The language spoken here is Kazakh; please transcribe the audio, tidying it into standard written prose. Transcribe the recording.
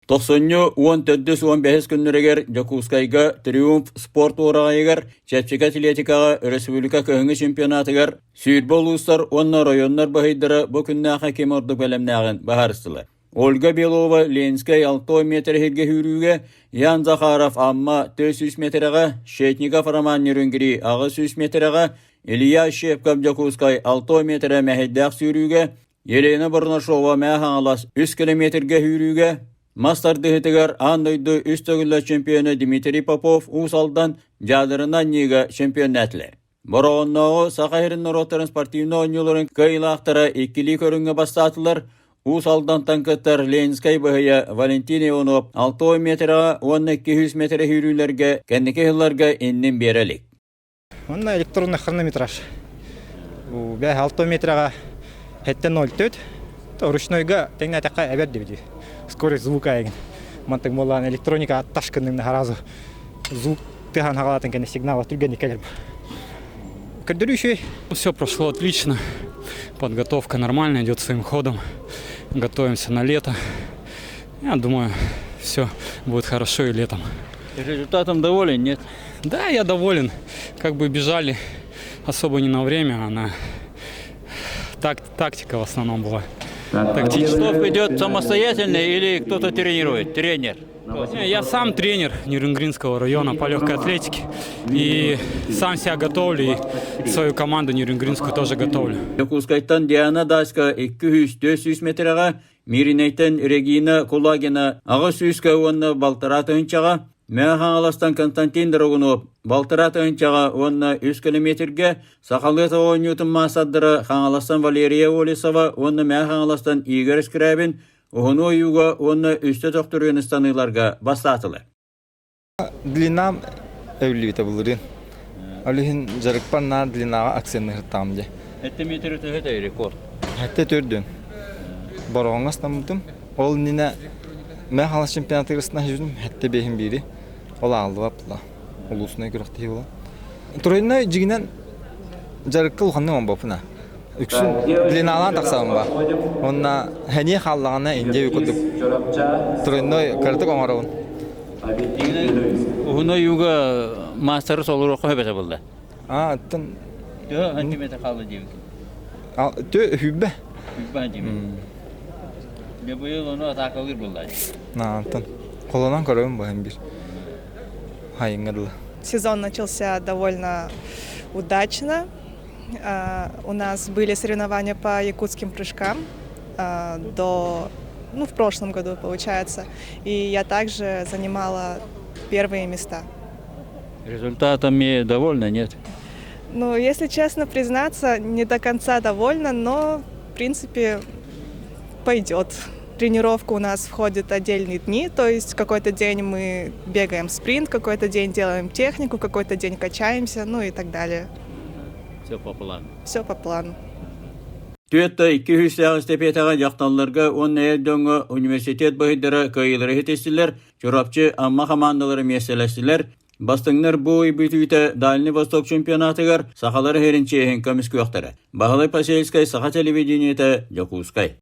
90 14-15 күннерегер Jakutskayga Triumf спорт орағайығар Чепчик атлетикаға республика көңі чемпионатығар сүйірбол ұстар онна районнар бағайдары бұ күннаға кеморды бәлемнағын бағарыстылар. Ольга Белова Ленскай 6 метр херге хүрүүге, Ян Захаров Амма 400 метрға, Шетников Роман Нерүнгіри ағы 100 метрға, Илья Шепкап Jakutskay 6 метрі мәхеддәқ сүйрүүге, Елена Барнашова мәхан алас 3 километрге хүрүүге, Мастар дыхытыгар андойду үстөгүлі чемпионы Дмитрий Попов усалдан жадырынан нега чемпион әтлі. Бороғыннағы Сақайрын Нұротарын спортивны ойныларын кайлақтары екілі көрінгі бастатылар. Усалдан танкыттар Ленскай бұғыя Валентин Ионов 6 метрға 1200 метр хүрүүлерге кәндеке хылларға еннен берелік. Онна электронный хронометраж. 6 метрға 7.04. Ручнойга теңна таққа әбер дебеді. Скорость звука егін. Мантық молан электроника атташқынның харазы. Звук тыған хағалатын кәне сигнал түргені кәліп. Көрдіруші. Все прошло отлично. Подготовка нормально идет своим ходом. Готовимся на лето. Я думаю, все будет хорошо и летом. Результатом доволен, нет? Да, я доволен. Как бы бежали особо не на время, а на тактика в основном была. Подготовка идет самостоятельно или кто-то тренирует? Тренер? Я сам тренер Нерюнгринского района по легкой атлетике. И сам себя готовлю, и свою команду Нерюнгринскую тоже готовлю. Jakutskay'tan Diana Daska 200-400 метрға, Миринай'тан Регина Кулагина ағы 100 онна Балтырат өңчаға, Мәхан аластан Константин Драгунов Балтырат өңчаға онна 100 километрге, Сақалғетова ойнютын масаддыры Хаңаластан Валерия Олесова онна Мәхан аластан Игорь Скрябин, Оғыны ойуға онна үсті тоқтырғыныстаныларға бастатылы. Длина өвлі бұлырын. Олығын жарықпанна длинаға аксенні ғырттамды. 7 метр өтігі рекорд. Әтті төрдін. Баруғанға станбылдым. Ол нені мен қалас чемпионаты ғырсына жүрдім. Әтті бейхін бейді. Ол алды бапыла. Ол ұсына көріқті бола. Тұрайына жігінен жарыққа ұлғанның он бапына. Үксін длиналан тақсағым ба. Онна хәне қаллағына инде өкілдік. Тұрайына көрдік оңарауын. Оғыны үйуға мастары солыр оқы өбеті болды? Аттын... Антиметр қалды деймін. Хүббе. Хүббе антиметр. Бе бұйыл оны атақалыр болды. Аттын. Қолынан көрігім бұхын бір. Хайыңғырлы. Сезон начался довольно удачно. У нас были соревнования по якутским прыжкам в прошлом году, получается. И я также занимала первые места. Результатами довольна, нет? Ну, если честно признаться, не до конца довольна, но, в принципе, пойдет. Тренировка у нас входит отдельные дни, то есть какой-то день мы бегаем спринт, какой-то день делаем технику, какой-то день качаемся, ну и так далее. Все по плану. Все по плану. Түйетті 200 степетаға жақталыларға он әрдіңі университет бұйдары көйілері хетестілер, жұрапчы амма командалары меселестілер, бастыңнар бұй бүтүйті Дальний Восток чемпионатығар сақалары херінче ең көміс көқтері. Бағалай Пасельскай сақа телевидениеті Jakutskay.